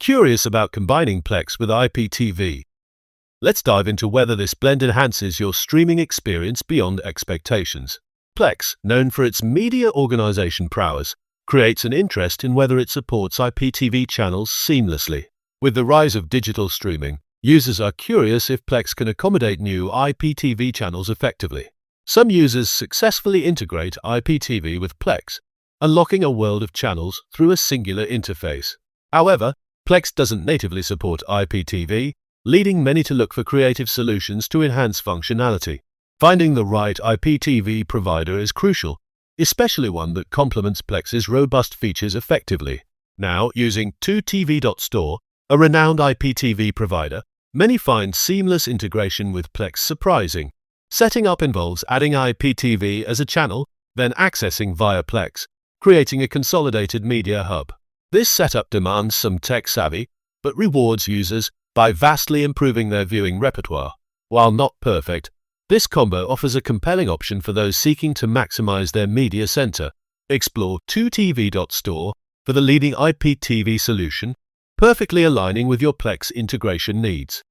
Curious about combining Plex with IPTV? Let's dive into whether this blend enhances your streaming experience beyond expectations. Plex, known for its media organization prowess, creates an interest in whether it supports IPTV channels seamlessly. With the rise of digital streaming, users are curious if Plex can accommodate new IPTV channels effectively. Some users successfully integrate IPTV with Plex, unlocking a world of channels through a singular interface. However, Plex doesn't natively support IPTV, leading many to look for creative solutions to enhance functionality. Finding the right IPTV provider is crucial, especially one that complements Plex's robust features effectively. Now, using 2TV.store, a renowned IPTV provider, many find seamless integration with Plex surprising. Setting up involves adding IPTV as a channel, then accessing via Plex, creating a consolidated media hub. This setup demands some tech savvy, but rewards users by vastly improving their viewing repertoire. While not perfect, this combo offers a compelling option for those seeking to maximize their media center. Explore 2TV.store for the leading IPTV solution, perfectly aligning with your Plex integration needs.